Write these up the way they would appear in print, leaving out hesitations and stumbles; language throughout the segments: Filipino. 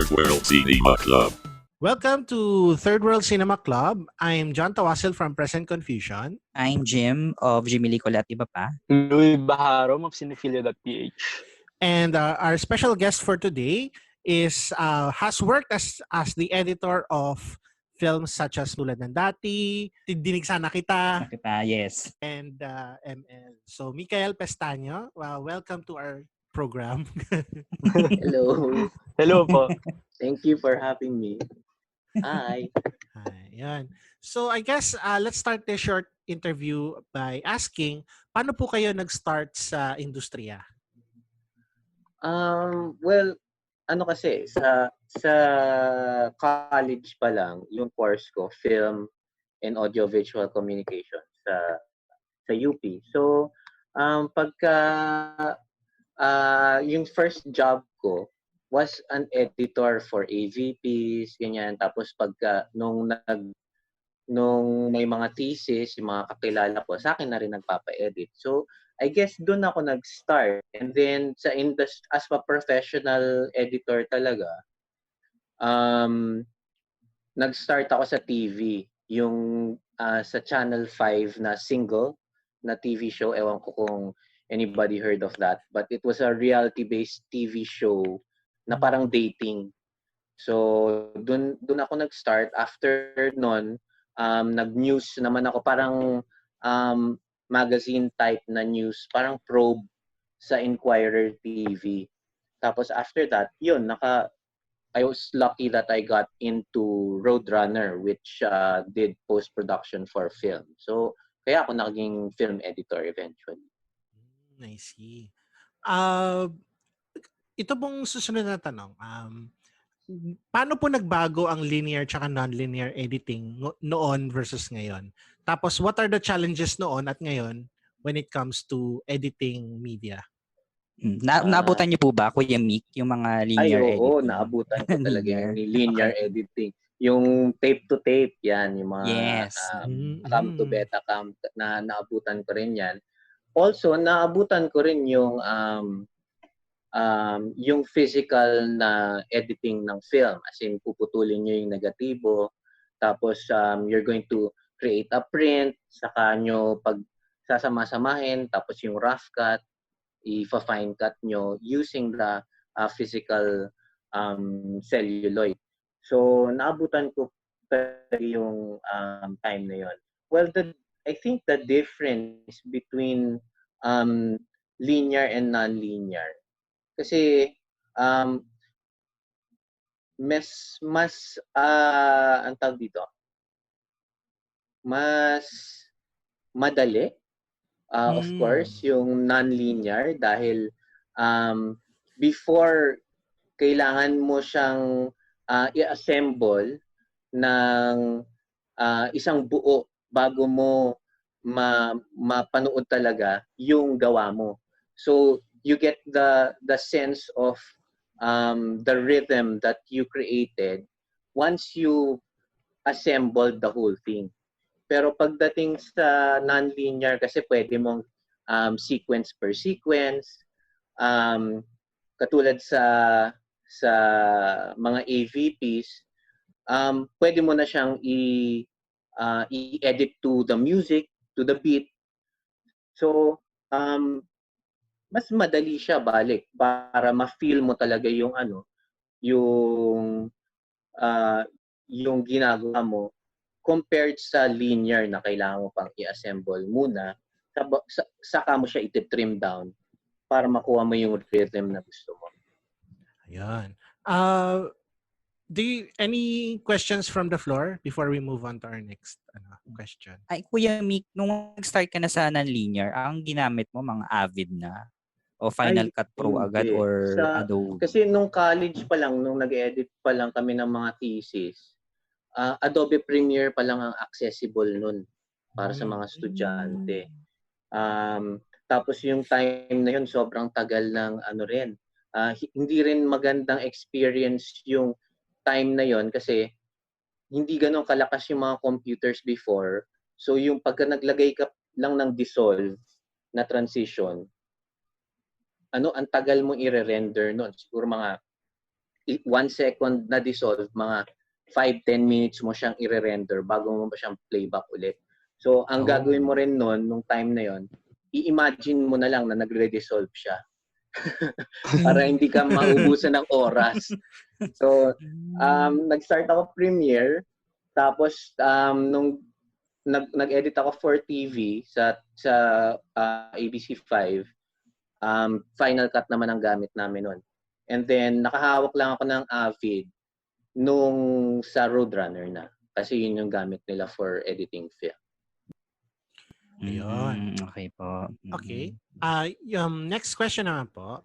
Third World Cinema Club. Welcome to Third World Cinema Club. I'm John Tawasil from Present Confusion. I'm Jim of Jimmy Licol at iba pa. Louis Baharom of Cinephilia.ph. And our special guest for today has worked as the editor of films such as Tulad ng Dati, Dinig Sana Kita, Yes. and ML. So, Michael Pestaño, welcome to our program. Hello. Hello po. Thank you for having me. Hi. Ayan. So, I guess let's start this short interview by asking, paano po kayo nag-start sa industriya? Well, ano kasi, sa college pa lang, yung course ko, Film and Audiovisual Communication sa UP. So, pagka yung first job ko was an editor for AVPs, ganyan. Tapos pagka nung may mga thesis, yung mga kakilala ko, sa akin na rin nagpapa-edit. So, I guess doon ako nag-start. And then, as a professional editor talaga, nag-start ako sa TV. Yung sa Channel 5 na Single na TV show. Ewan ko kung anybody heard of that. But it was a reality-based TV show na parang dating. So, doon ako nag-start. After nun, nag-news naman ako, parang magazine type na news, parang probe sa Inquirer TV. Tapos after that, yun, I was lucky that I got into Roadrunner, which did post-production for film. So, kaya ako naging film editor eventually. I see. Ito pong susunod na tanong. Paano po nagbago ang linear tsaka non-linear editing noon versus ngayon? Tapos, what are the challenges noon at ngayon when it comes to editing media? Naabutan niyo po ba, Kuya Mick, yung mga linear editing? Oo, naabutan ko talaga yung linear editing. Yung tape-to-tape, yan. Yung mga cam to Betacam na naabutan ko rin yan. Also, naabutan ko rin yung physical na editing ng film. As in, puputulin nyo yung negatibo. Tapos, you're going to create a print. Saka nyo pag sasama-samahin. Tapos yung rough cut, i-fine cut nyo using the physical celluloid. So, naabutan ko yung time na yon. Well, I think the difference between linear and non-linear, kasi ang tawag dito, mas madali, of course, yung non-linear dahil before kailangan mo siyang i-assemble ng isang buo bago mo mapanood talaga yung gawa mo. So you get the sense of the rhythm that you created once you assembled the whole thing. Pero pagdating sa non-linear, kasi pwede mong sequence per sequence, katulad sa mga AVPs, pwede mo na siyang i-edit to the music, to the beat. So, mas madali siya balik para ma-feel mo talaga yung yung ginagawa mo compared sa linear na kailangan mo pang i-assemble muna, saka mo siya i-trim down para makuha mo yung rhythm na gusto mo. Ayan. Any questions from the floor before we move on to our next question? Ay, Kuya Mick, nung nag-start ka na sa non-linear, ang ginamit mo mga Avid na? O Final Cut Pro agad or Adobe? Kasi nung college pa lang, nung nag-edit pa lang kami ng mga thesis, Adobe Premiere pa lang ang accessible nun para sa mga estudyante. Tapos yung time na yun, sobrang tagal ng hindi rin magandang experience yung time na yon kasi hindi ganun kalakas yung mga computers before. So yung pagka naglagay ka lang ng dissolve na transition, ang tagal mo i-render nun. Siguro mga 1 second na dissolve, mga 5-10 minutes mo siyang i-render bago mo pa siyang playback ulit. So, ang gagawin mo rin nun, nung time na yon, i-imagine mo na lang na nagre-dissolve siya. Para hindi ka maubusan ng oras. So, nag-start ako Premiere, tapos nung nag-edit ako for TV sa ABC5, Final Cut naman ang gamit namin nun. And then, nakahawak lang ako ng Avid nung sa Roadrunner na. Kasi yun yung gamit nila for editing film. Ayun. Okay po. Okay. Next question naman po.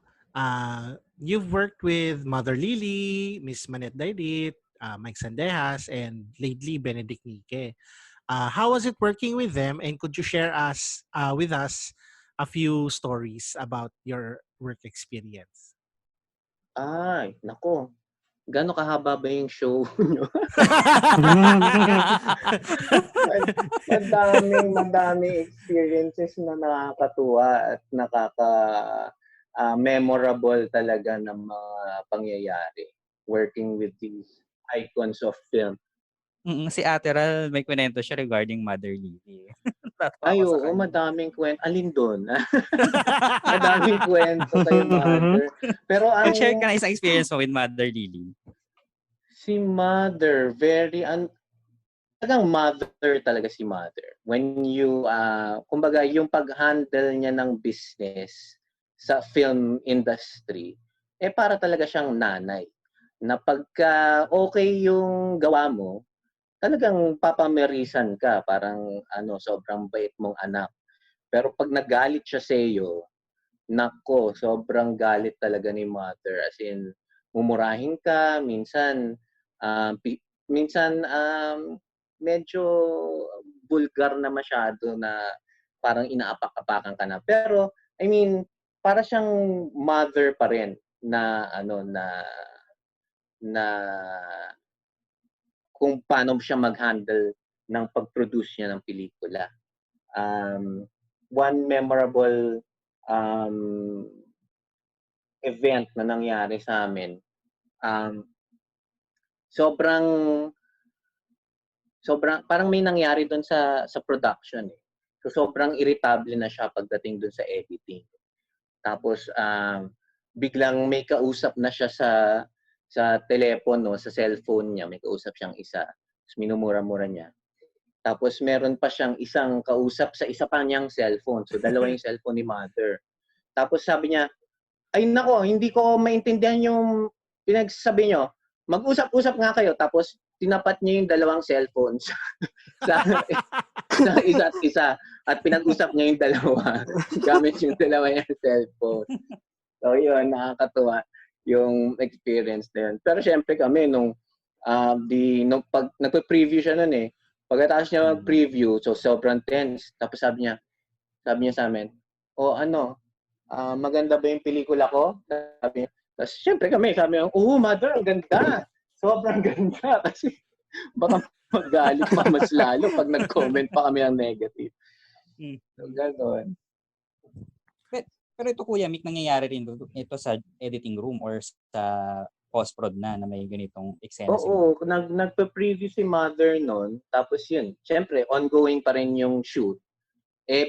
You've worked with Mother Lily, Miss Manette Daidit, Mike Sandejas, and lately Benedict Nike. How was it working with them, and could you share with us a few stories about your work experience? Ay, nako. Gano'ng kahaba ba yung show nyo? Madaming experiences na nakakatuwa at memorable talaga ng mga pangyayari working with these icons of film. Si Ate Ral, may kwento siya regarding Mother Lily. Ay, oo, madaming kwento. Alin doon? Madaming kwento kay Mother. Pero share ka na isang experience mo with Mother Lily. Si Mother, talagang mother talaga si Mother. When you, kumbaga, yung pag-handle niya ng business sa film industry, para talaga siyang nanay. Na pagka okay yung gawa mo, talagang papamerisan ka, parang sobrang bait mong anak. Pero pag nagalit siya sa iyo, nako, sobrang galit talaga ni Mother. As in, mumurahin ka, minsan medyo vulgar na masyado, na parang inaapak-apakan ka na. Pero, I mean, para siyang mother pa rin na kung paano siya mag-handle ng pag-produce niya ng pelikula. One memorable event na nangyari sa amin, sobrang parang may nangyari doon sa production. So sobrang irritable na siya pagdating doon sa editing. Tapos biglang may kausap na siya sa telepono, sa cellphone niya, may kausap siyang isa. Tapos minumura-mura niya. Tapos meron pa siyang isang kausap sa isa pa niyang cellphone. So dalawa yung cellphone ni Mother. Tapos sabi niya, ay nako, hindi ko maintindihan yung pinagsasabi niyo. Mag-usap-usap nga kayo. Tapos tinapat niya yung dalawang cellphones sa isa't isa. At pinag-usap niya yung dalawa. Gamit yung dalawa yung cellphone. So yun, nakakatuwa yung experience na yun. Pero syempre kami, nung pag nagpe-preview siya nun pagkatapos niya mag-preview, so sobrang tense. Tapos sabi niya sa amin, maganda ba yung pelikula ko? Sabi niya. Tapos syempre kami, sabi niya, Mother, ang ganda. Sobrang ganda. Kasi baka magalit pa mas lalo pag nag-comment pa kami ng negative. So, gano'n. Pero ito, Kuya Mick, nangyayari rin ito sa editing room or sa post-prod na may ganitong eksena? Oo, nagpe-preview si Mother noon. Tapos yun, syempre, ongoing pa rin yung shoot.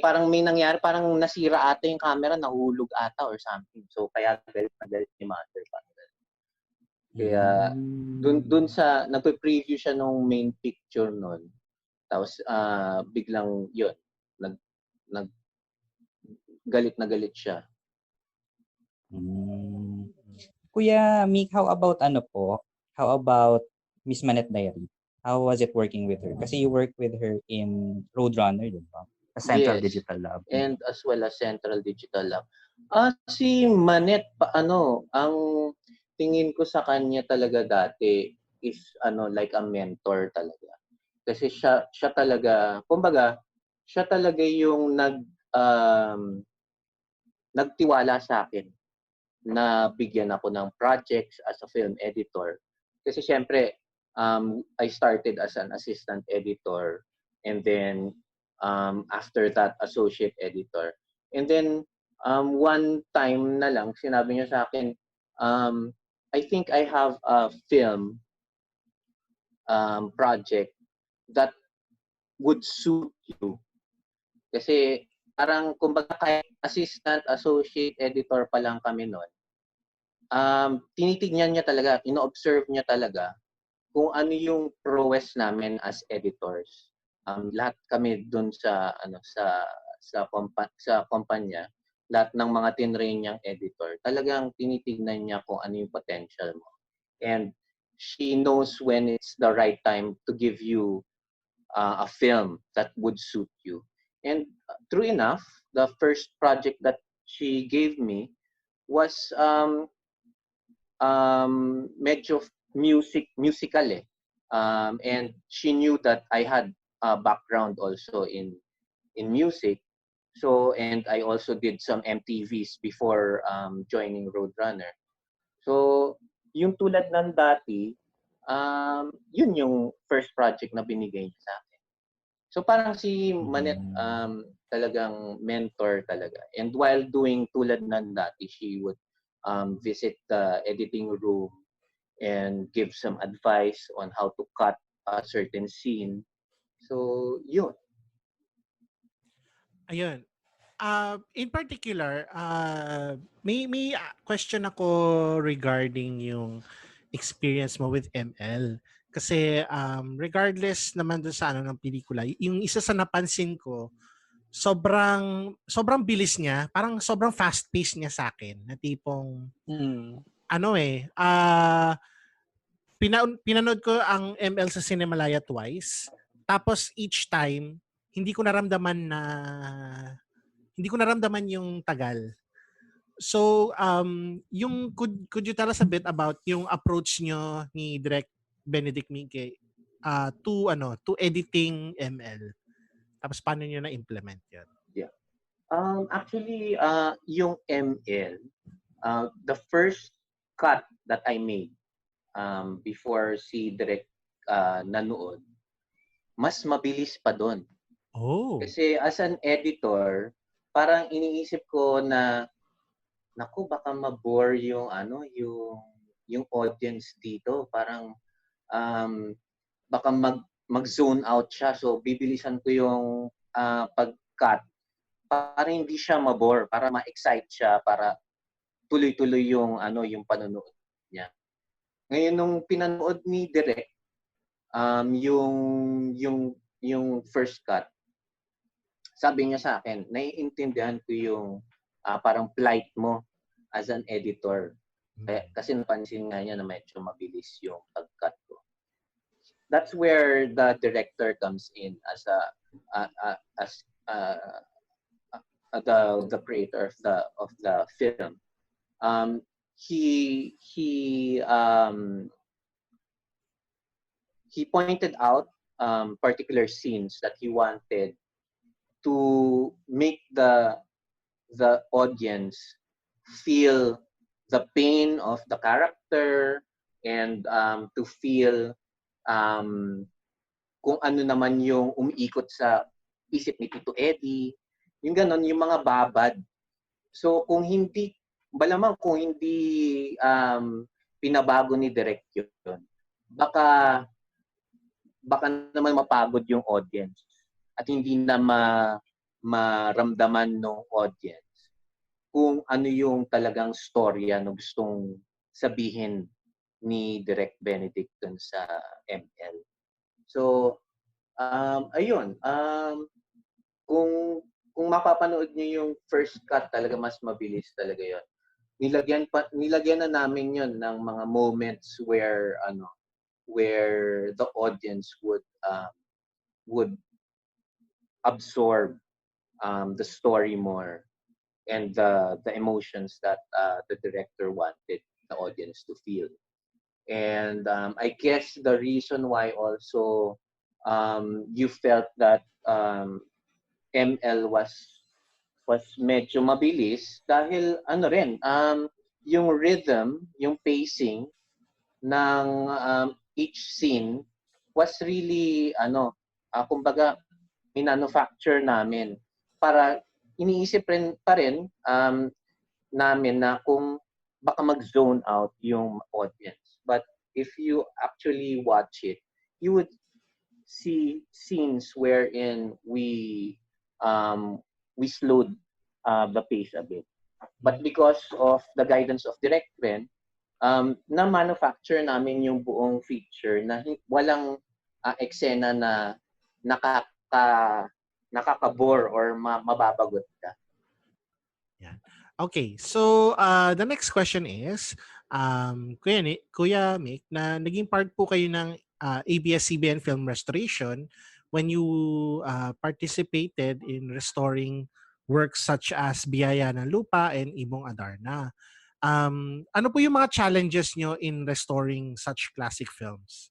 Parang may nangyari, parang nasira ata yung camera, nahulog ata or something. So, kaya galit ni Mother. Kaya, dun sa, nagpe-preview siya nung main picture noon. Tapos, biglang yun, galit na galit siya. Kuya Mick, how about Miss Manette Diary? How was it working with her? Kasi you worked with her in Roadrunner, di ba? Central Digital Lab. And as well as Central Digital Lab. Si Manette, ang tingin ko sa kanya talaga dati is like a mentor talaga. Kasi siya talaga, kumbaga, siya talaga yung nagtiwala sa akin na bigyan ako ng projects as a film editor. Kasi syempre, I started as an assistant editor, and then after that, associate editor. And then one time na lang, sinabi niya sa akin, I think I have a film project that would suit you. Kasi parang kumbaga kahit assistant, associate editor pa lang kami noon, tinitignan niya talaga, ino-observe niya talaga kung ano yung prowess namin as editors. Lahat kami dun sa sa kumpanya, lahat ng mga tinrain niyang editor, talagang tinitignan niya kung ano yung potential mo. And she knows when it's the right time to give you a film that would suit you. And true enough, the first project that she gave me was medyo musical eh. And she knew that I had a background also in music. So, and I also did some MTVs before joining Roadrunner. So, yung tulad ng dati, yun yung first project na binigay niya sa akin. So, parang si Manette talagang mentor talaga. And while doing tulad ng dati, she would visit the editing room and give some advice on how to cut a certain scene. So, yun. Ayun. In particular, may question ako regarding yung experience mo with ML. Kasi regardless naman dun sa ano ng pelikula, yung isa sa napansin ko, sobrang bilis niya, parang sobrang fast pace niya sa akin. Na tipong pinanood ko ang ML sa Cinemalaya twice. Tapos each time, hindi ko naramdaman yung tagal. So, yung could you tell us a bit about yung approach nyo ni Direk Benedict Mingke to editing ML? Tapos paano nyo na-implement yun? Yeah. Actually, yung ML, the first cut that I made before si Direk nanood, mas mabilis pa doon. Oh. Kasi as an editor, parang iniisip ko na naku, baka ma-bore yung yung audience dito. Parang baka mag-zone out siya. So bibilisan ko yung pag-cut para hindi siya ma-bore, para ma-excite siya, para tuloy-tuloy yung yung panonood niya. Ngayon nung pinanood ni Direk yung first cut, sabi niya sa akin, naiintindihan ko yung parang plight mo as an editor. Kasi napansin nga niya na medyo mabilis yung pag-cut ko. That's where the director comes in as the creator of the film. He pointed out particular scenes that he wanted to make the audience feel the pain of the character and to feel kung ano naman yung umiikot sa isip ni Tito Eddie, yung ganon, yung mga babad. So kung hindi pinabago ni Direk yun, baka naman mapagod yung audience at hindi na maramdaman ng audience kung ano yung talagang storya na gustong sabihin ni Direk Benedict dun sa ML. So, ayun. Kung mapapanood niyo yung first cut, talaga mas mabilis talaga yun. Nilagyan na namin yun ng mga moments where the audience would absorb the story more and the emotions that the director wanted the audience to feel. And I guess the reason why also you felt that ML was medyo mabilis dahil yung rhythm, yung pacing ng each scene was really kumbaga minanufacture namin para iniisip pa rin namin na kung baka mag-zone out yung audience. But if you actually watch it, you would see scenes wherein we slowed the pace a bit. But because of the guidance of Direct Ren, na-manufacture namin yung buong feature na walang eksena na nakaka-bore or mababagot ka. Okay, so the next question is, Kuya Mick, na naging part po kayo ng ABS-CBN Film Restoration when you participated in restoring works such as Biyaya ng Lupa and Ibong Adarna. Ano po yung mga challenges nyo in restoring such classic films?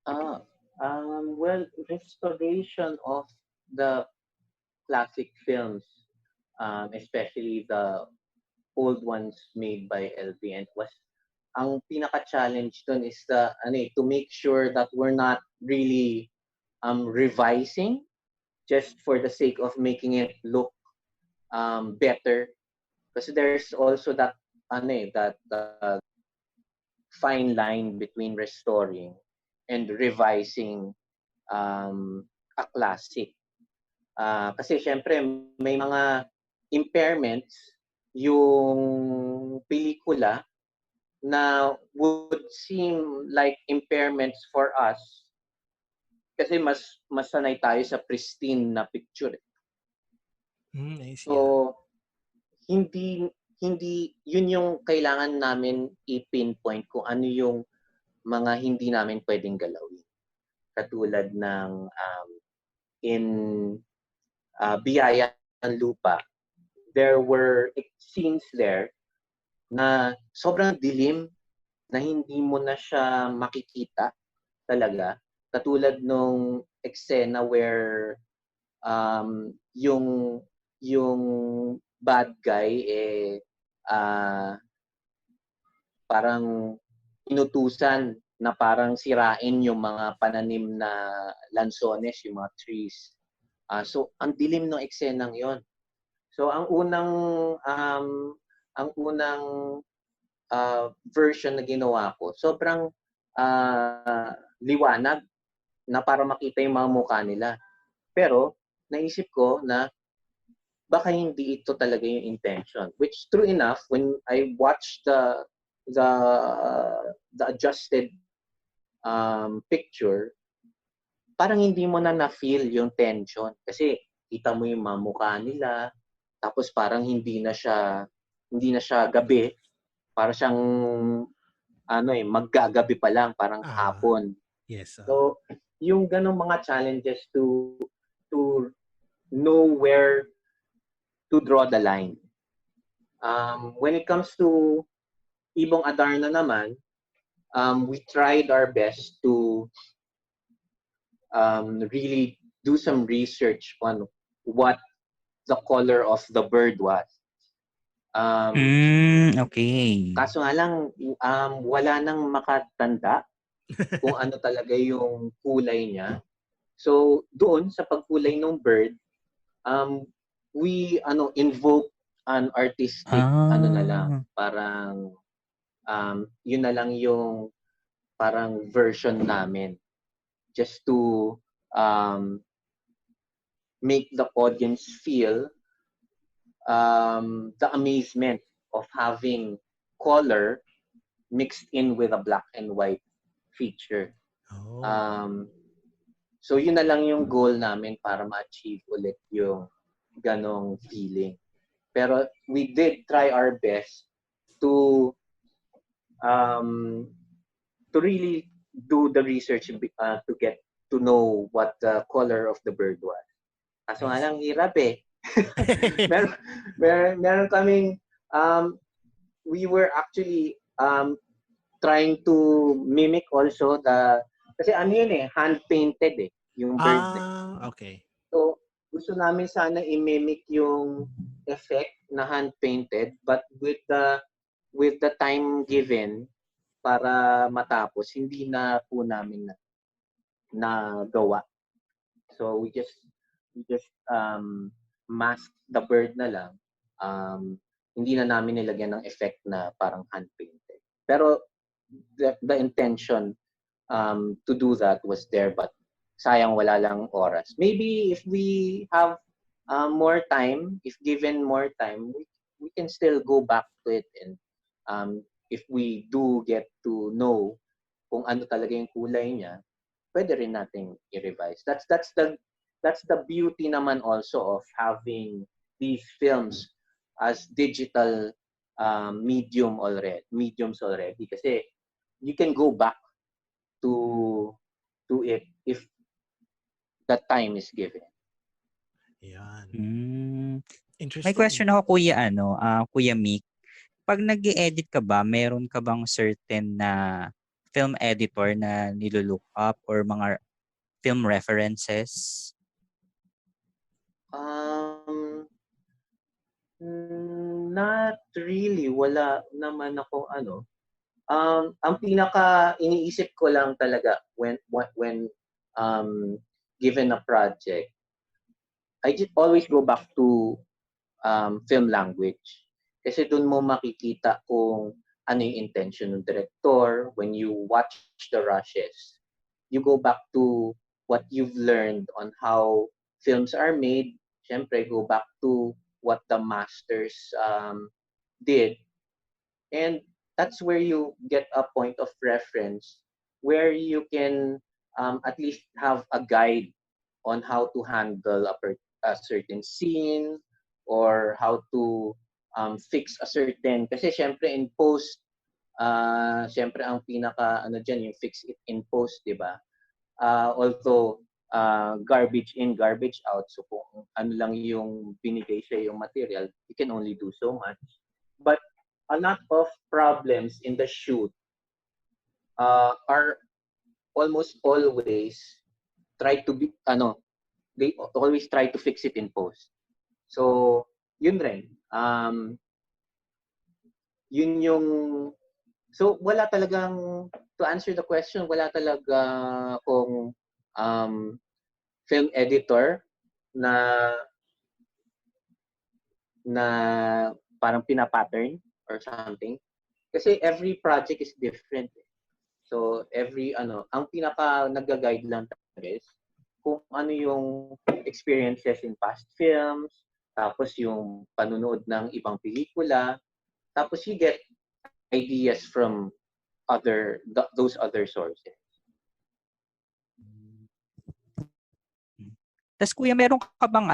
Well, restoration of the classic films, especially the old ones made by LBN, ang pinaka-challenge dun is to make sure that we're not really revising just for the sake of making it look better. Kasi there's also that fine line between restoring and revising a classic. Kasi syempre may mga impairments yung pelikula na would seem like impairments for us kasi mas sanay tayo sa pristine na picture. I see. So hindi yun yung kailangan namin i-pinpoint kung ano yung mga hindi namin pwedeng galawin. Katulad ng in Biyaya ng Lupa, there were scenes there na sobrang dilim na hindi mo na siya makikita talaga. Katulad nung eksena where yung bad guy parang inutusan na parang sirain yung mga pananim na lansones, yung mga trees. So ang dilim ng eksenang yon. So ang unang version na ginawa ko, sobrang liwanag na para makita yung mga mukha nila. Pero naisip ko na baka hindi ito talaga yung intention. Which true enough, when I watched the adjusted picture, parang hindi mo na-feel yung tension kasi kita mo yung mga mukha nila, tapos parang hindi na siya gabi, para siyang maggagabi pa lang, parang hapon. Yes. So yung ganong mga challenges to know where to draw the line. When it comes to Ibong Adarna naman, we tried our best to really do some research on what the color of the bird was. Okay. Kaso nga lang, wala nang makatanda kung ano talaga yung kulay niya. So doon sa pagkulay ng bird, we invoke an artistic na lang, parang yun na lang yung parang version namin just to make the audience feel the amazement of having color mixed in with a black and white feature. So yun na lang yung goal namin para ma-achieve ulit yung ganong feeling. Pero we did try our best to really do the research to get to know what the color of the bird was. Kaso nga lang hirap eh. meron kaming we were actually trying to mimic also kasi yun hand painted yung bird. Okay. So gusto namin sana i-mimic yung effect na hand painted, but with the time given para matapos, hindi na po namin na gawa. So we just mask the bird na lang. hindi na namin nilagyan ng effect na parang hand-painted. Pero the intention to do that was there, but sayang wala lang oras. Maybe if we have more time, if given more time, we can still go back to it, and if we do get to know kung ano talaga yung kulay niya, pwede rin nating i-revise. That's the beauty naman also of having these films as digital mediums already, kasi you can go back to it if that time is given. Yan. May Interesting. question ako, Kuya Mick. Pag nag-edit ka ba, meron ka bang certain na film editor na nilulook up or mga film references? Not really. Wala naman ako ang pinaka iniisip ko lang talaga when given a project, I just always go back to film language. Kasi doon mo makikita kung ano yung intention ng director. When you watch the rushes, you go back to what you've learned on how films are made. Siyempre, go back to what the masters did. And that's where you get a point of reference where you can at least have a guide on how to handle a certain scene, or how to fix a certain, kasi syempre in post, syempre ang pinaka dyan yung fix it in post, di ba? Although garbage in, garbage out, so kung ano lang yung binigay sa yung material, you can only do so much. But a lot of problems in the shoot are almost always try to be they always try to fix it in post. So yun rin, yun yung, so wala talagang, to answer the question, wala talaga kung film editor na parang pina-pattern or something, kasi every project is different. So every ang pinaka nagga-guide lang talaga is kung ano yung experiences in past films, tapos yung panunood ng ibang pelikula, tapos you get ideas from those other sources. Tapos Kuya, meron ka bang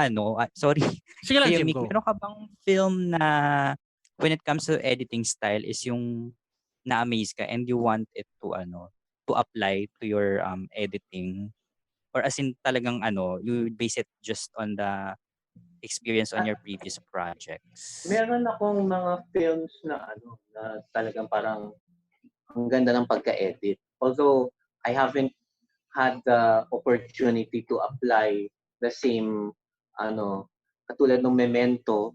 sorry, Sige lang, Kuya Jim, Mick, go. meron ka bang film na when it comes to editing style is yung na-amaze ka and you want it to apply to your editing, or as in talagang you base it just on the experience on your previous projects? Meron akong mga films na na talagang parang ang ganda ng pagka-edit. Although I haven't had the opportunity to apply the same katulad ng Memento.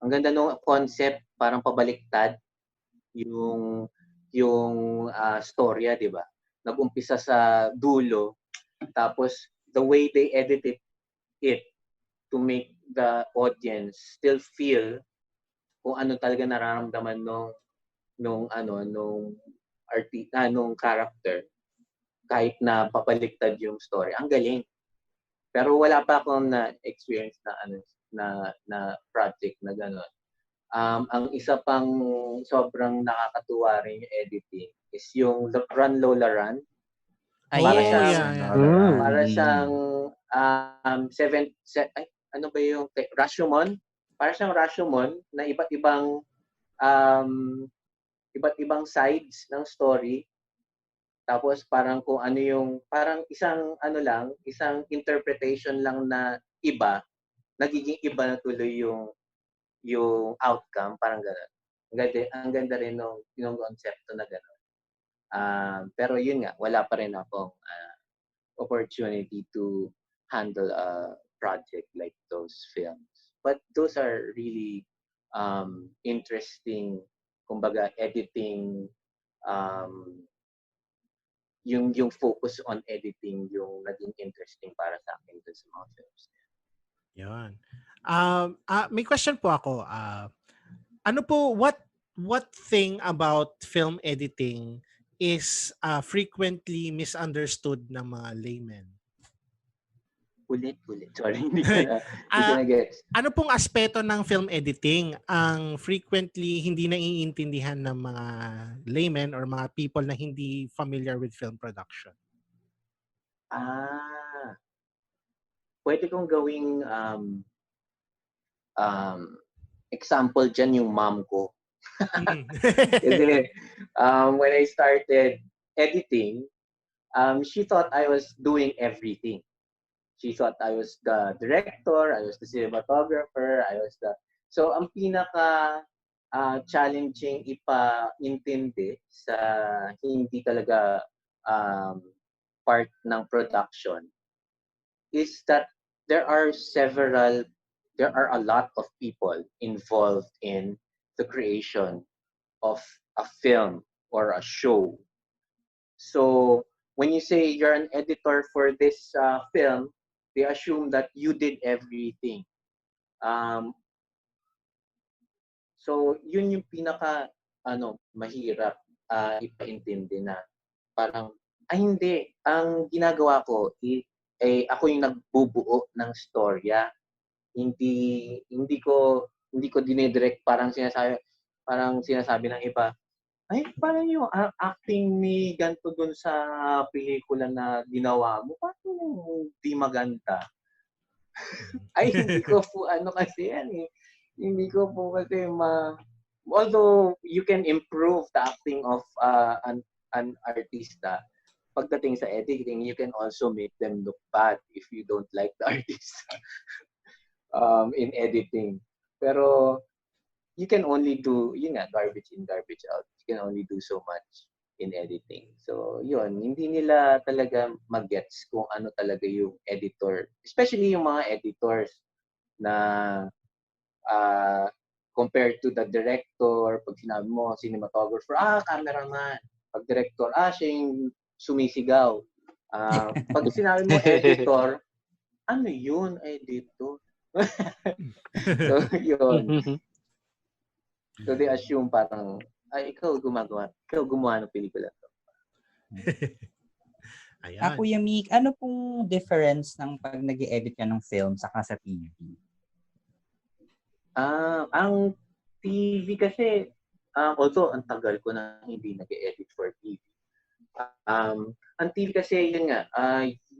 Ang ganda ng concept, parang pabaliktad yung storya, di ba? Nag-umpisa sa dulo, tapos the way they edited it to make the audience still feel kung ano talaga nararamdaman nung character, kahit na papaliktad yung story. Ang galing. Pero wala pa akong na-experience na project na gano'n. Ang isa pang sobrang nakakatuwa rin yung editing is yung Run Lola Run. Para siyang para siyang Rashomon. Para siyang Rashomon na iba't ibang sides ng story. Tapos parang kung ano yung, parang isang interpretation lang na iba, nagiging iba na tuloy yung outcome, parang gano'n. Ang ganda rin yung konsepto na gano'n. Pero yun nga, wala pa rin akong opportunity to handle a project like those films. But those are really interesting, kumbaga editing, yung focus on editing yung naging interesting para sa akin dun sa mga films. Yun. May question po ako. Ano po, what thing about film editing is frequently misunderstood ng mga laymen? Ulit. Sorry, hindi ko Ah, na gets. ano pong aspeto ng film editing ang frequently hindi naiintindihan ng mga laymen or mga people na hindi familiar with film production? Pwede kong gawing example dyan yung mom ko. Kasi when I started editing, she thought I was doing everything. She thought I was the director, I was the cinematographer, So ang pinaka challenging ipaintindi sa hindi talaga part ng production is that there are a lot of people involved in the creation of a film or a show. So when you say you're an editor for this film, they assume that you did everything. So yun yung pinaka mahirap ipaintindi na parang ay hindi, ang ginagawa ko ako yung nagbubuo ng storya. Hindi ko dinidirect parang sinasabi ng iba, ay, parang yung acting ni ganito dun sa pelikula na ginawa mo, parang di maganda. Ay, hindi ko po kasi yan eh. Hindi ko po kasi although you can improve the acting of an artista, pagdating sa editing, you can also make them look bad if you don't like the artist in editing. Pero you can only do, yun nga, garbage in, garbage out. You can only do so much in editing. So, yun, hindi nila talaga mag-gets kung ano talaga yung editor. Especially yung mga editors na compared to the director, pag sinabi mo, cinematographer, cameraman. Pag director, siya yung sumisigaw. Pag sinabi mo editor, ano yun, editor? So, yun. So they assume parang, ikaw gumawa ng pelikula to. Ayan. Kuya Mick, ano pong difference ng pag nag-edit ka ng film saka sa TV? Ang TV kasi, although ang tagal ko na hindi nag-edit for TV. Ang TV kasi, yun nga,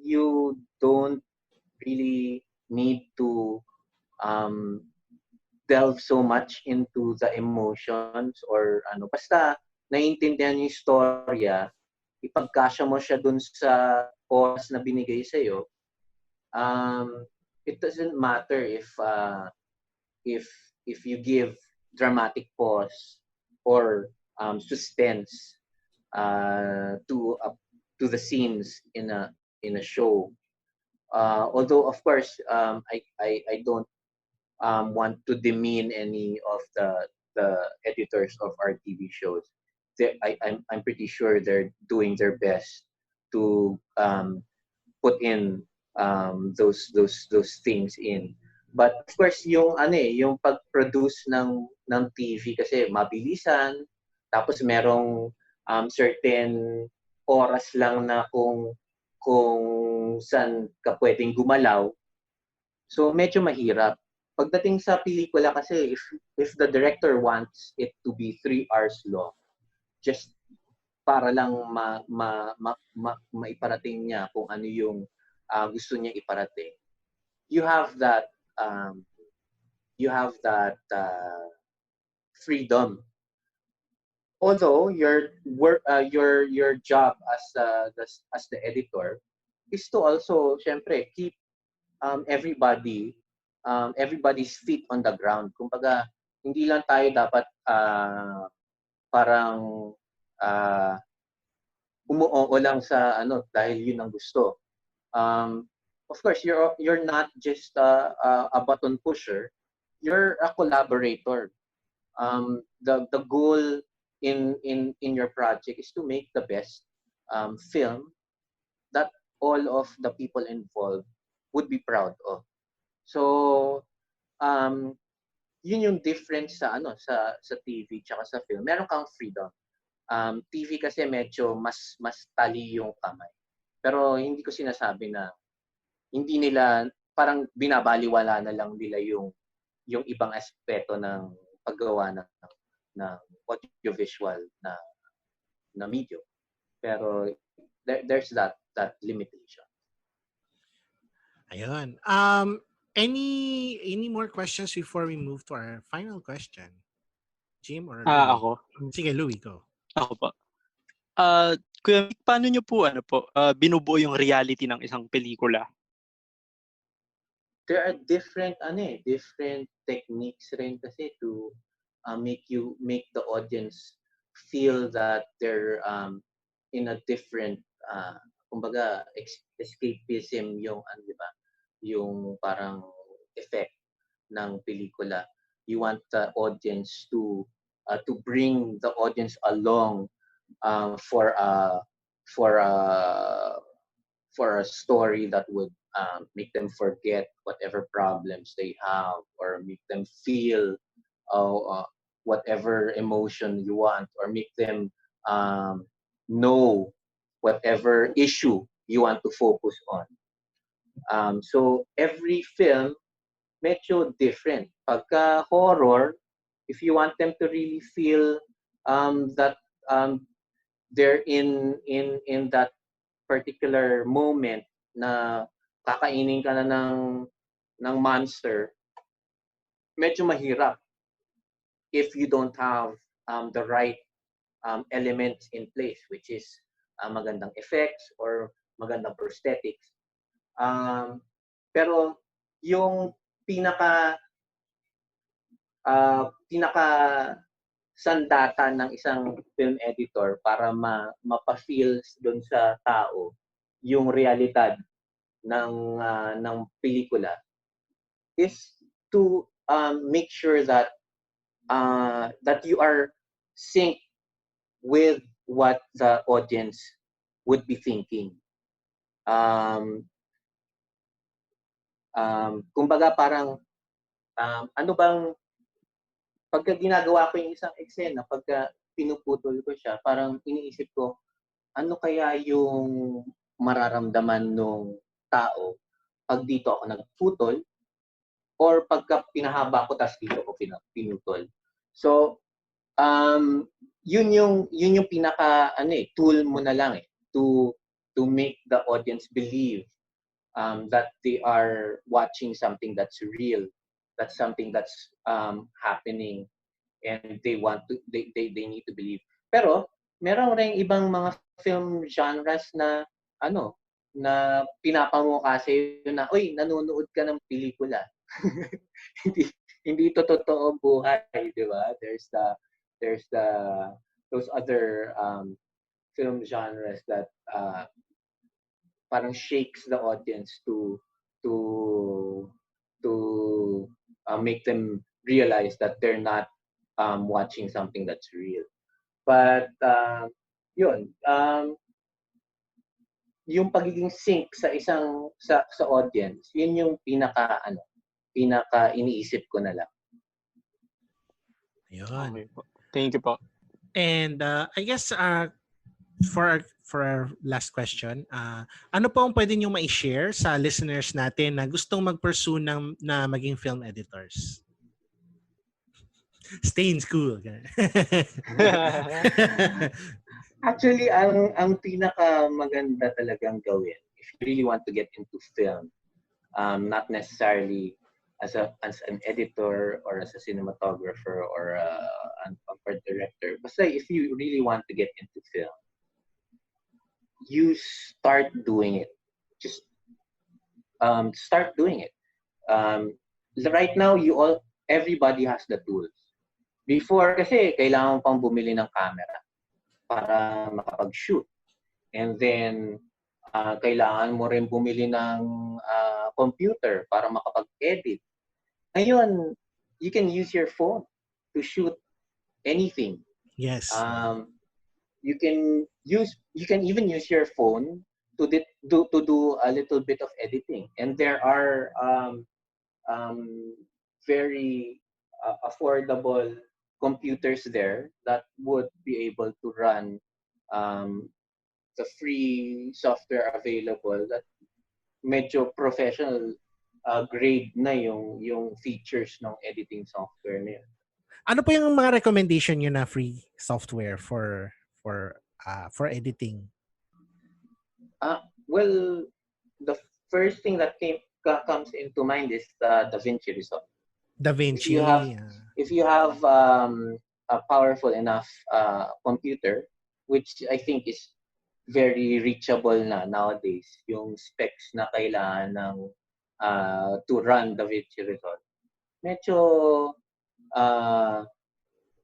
you don't really need to delve so much into the emotions or basta naiintindihan yung storya, ipagkasya mo siya dun sa oras na binigay sa'yo. It doesn't matter if you give dramatic pause or suspense to the scenes in a show. Although of course I don't want to demean any of the editors of our TV shows. I'm pretty sure they're doing their best to put in those things in. But of course, yung pag-produce ng TV kasi mabilisan, tapos merong certain oras lang na kung saan ka pwedeng gumalaw. So medyo mahirap. Pagdating sa pelikula kasi, if the director wants it to be 3 hours long, just para lang maiparating niya kung ano yung gusto niya iparating, you have that freedom. Although your job as the editor is to also syempre keep everybody's feet on the ground. Kumbaga, hindi lang tayo dapat parang umuoo lang sa dahil yun ang gusto. Of course, you're not just a button pusher. You're a collaborator. The goal in your project is to make the best film that all of the people involved would be proud of. So yun yung difference sa sa TV tsaka sa film. Meron kang freedom. TV kasi medyo mas tali yung kamay. Pero hindi ko sinasabi na hindi nila parang binabaliwala na lang nila yung ibang aspeto ng paggawa ng audiovisual na medium. Pero there's that limitation. Ayun. Any more questions before we move to our final question? Jim or Louie? Ako. Sige, Louie, go. Ako po. Kuya Mick, paano nyo po, binubuo yung reality ng isang pelikula? There are different techniques rin kasi to make the audience feel that they're in a different kumbaga escapism yung di ba, yung parang effect ng pelikula. You want the audience to bring the audience along for a story that would make them forget whatever problems they have, or make them feel whatever emotion you want, or make them know whatever issue you want to focus on. So every film medyo different. Pagka horror, if you want them to really feel that they're in that particular moment na kakainin ka na ng monster, medyo mahirap if you don't have the right elements in place, which is magandang effects or magandang prosthetics. Pero yung pinaka sandata ng isang film editor para mapa-feel doon sa tao yung realidad ng pelikula is to make sure that you are synced with what the audience would be thinking. Kumbaga parang ano bang pagka ginagawa ko yung isang eksena, pagka pinuputol ko siya, parang iniisip ko, ano kaya yung mararamdaman ng tao pag dito ako nagputol or pagka pinahaba ko tas dito ko pinutol. So, yun yung pinaka tool mo na lang to make the audience believe that they are watching something that's real, that's something that's happening, and they need to believe. Pero meron ring ibang mga film genres na na pinapamukha sa'yo na, uy, nanonood ka ng pelikula. hindi to totoo buhay, di ba? There's those other film genres that parang shakes the audience to make them realize that they're not watching something that's real. But yun, yung pagiging sync sa isang sa audience, yun yung pinaka iniisip ko na lang. Ayun. Okay po. Thank you po. And I guess for our last question, ano po ang pwede niyo ma-share sa listeners natin na gustong mag-pursue na maging film editors? Stay in school. Actually, ang pinaka maganda talagang gawin if you really want to get into film, not necessarily as an editor or as a cinematographer or a director, basta if you really want to get into film, you start doing it. Just start doing it. Right now, everybody has the tools. Before kasi kailangan pang bumili ng camera para makapag-shoot. And then kailangan mo rin bumili ng computer para makapag-edit. Ngayon, you can use your phone to shoot anything. Yes. You can even use your phone to do a little bit of editing. And there are very affordable computers there that would be able to run the free software available that medyo professional grade na yung features ng editing software na yun. Ano po yung mga recommendation nyo na free software for editing? Well, the first thing that comes into mind is the DaVinci Resolve. DaVinci. If you have a powerful enough computer, which I think is very reachable na nowadays, yung specs na kailangan ng to run DaVinci Resolve, medyo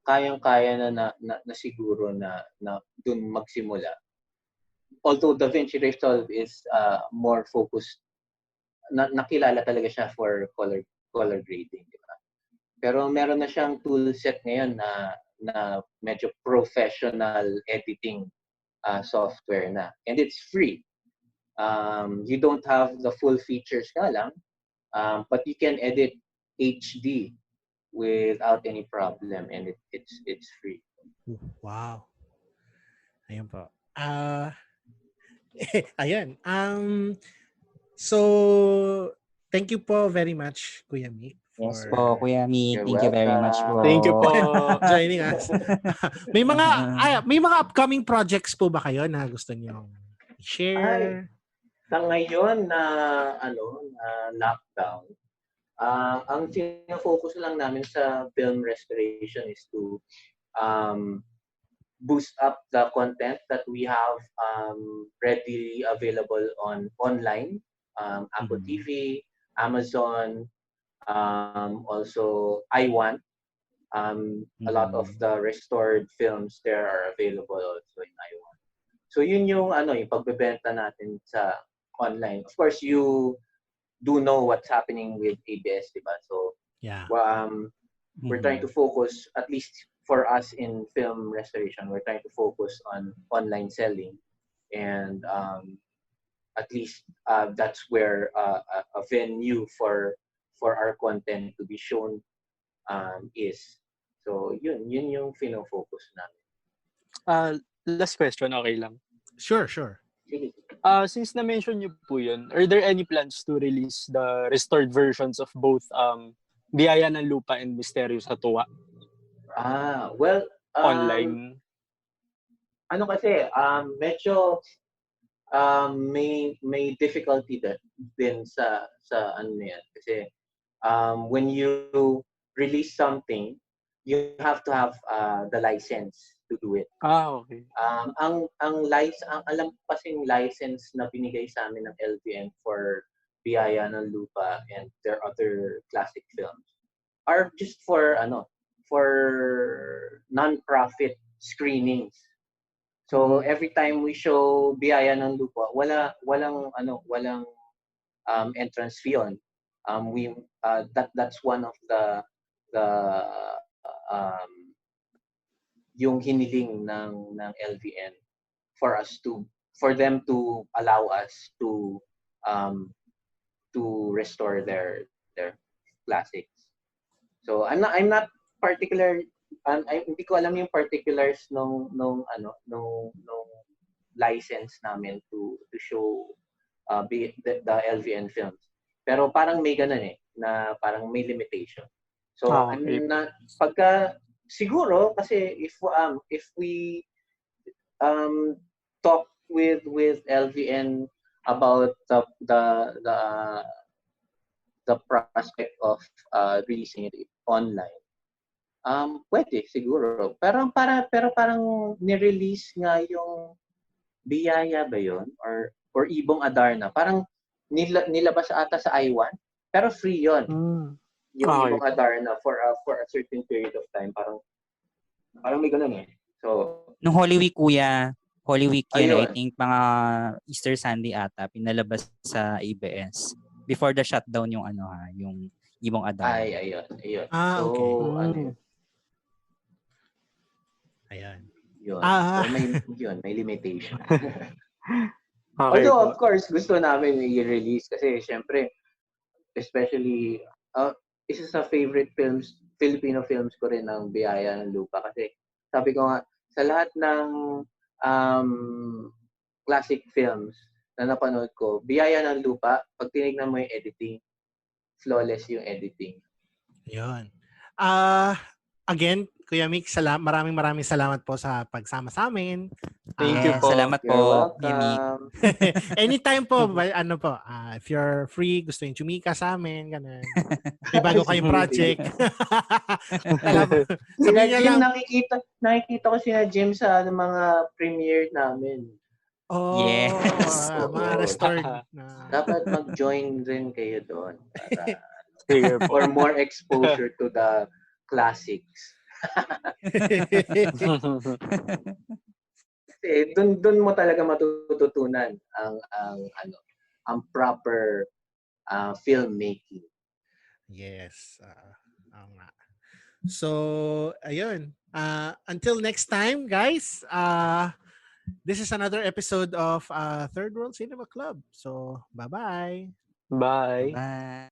kayang-kaya na siguro na dun magsimula. Although DaVinci Resolve is more focused, nakilala talaga siya for color grading, di ba? Pero meron na siyang toolset ngayon na medyo professional editing software na. And it's free. You don't have the full features nga lang, but you can edit HD without any problem, and it's free. Wow. Ayun po. Ayan. So, thank you po very much, Kuya Mick. Yes po, Kuya Mick. You're Thank you very much po. Thank you po. Joining us. may mga upcoming projects po ba kayo na gusto niyo share? Sa ngayon na lockdown, ang focus lang namin sa film restoration is to boost up the content that we have readily available online, Apple TV, Amazon, also iWant. A lot of the restored films there are available also in iWant. So yun yung yung pagbebenta natin sa online. Of course, you do know what's happening with ABS, diba? So Yeah. we're trying to focus, at least for us in film restoration, we're trying to focus on online selling, and at least that's where a venue for our content to be shown is. So yun yung fino-focus namin. Last question, okay lang. Sure. Sige. Since na-mention niyo po yun, are there any plans to release the restored versions of both Biyaya ng Lupa and Misteryo sa Tuwa Well, online? Ano kasi, medyo may difficulty din sa ano yan. Kasi when you release something, you have to have the license to do it. Okay. Ang alam kasing license na binigay sa amin ng LVN for Biyaya ng Lupa and their other classic films are just for non-profit screenings. So every time we show Biyaya ng Lupa, walang entrance fee on. That's one of the yung hiniling ng LVN for them to allow us to restore their classics. So I'm not particular, hindi ko alam yung particulars nung license namin to show the LVN films. Pero parang may ganun na parang may limitation. So Okay. I'm not siguro kasi if we talk with LVN about the prospect of releasing it online, pwede siguro. Pero parang ni-release nga yung Biyaya ba yun or Ibong Adarna, parang nilabas ata sa iWant, pero free yun. Yung Okay. Ibong Adarna for a certain period of time, parang may ganun So Nung Holy Week, Kuya, Holy Week yun, I Ayun. think mga Easter Sunday ata, pinalabas sa ABS. Before the shutdown yung yung Ibong Adarna. ayun. Ah, So okay. Ayan. yun. Ah. So may limitation. Okay Although po. of course gusto namin i-release kasi syempre especially isa sa favorite films Filipino films ko rin ng Biyaya ng Lupa kasi sabi ko nga sa lahat ng um, classic films na napanood ko, Biyaya ng Lupa, pag tinignan mo yung editing, flawless yung editing. Yun. Again, Kuya Mick, maraming salamat po sa pagsama sa amin. Thank you Yes, po. salamat You're po, Kuya Mick. welcome. Anytime po, if you're free, gusto yung chumika sa amin, ganun. May bago kayong project. Sina Sabihin niya Jim, lang, nakikita ko sina Jim sa mga premiere namin. Yes. mga Oo. restored na. Dapat mag-join rin kayo doon para Sige po. for more exposure to the classics. Kasi doon mo talaga matututunan ang proper filmmaking. Yes. Oo nga. So, ayun. Until next time, guys. This is another episode of Third World Cinema Club. So, bye-bye. Bye. Bye.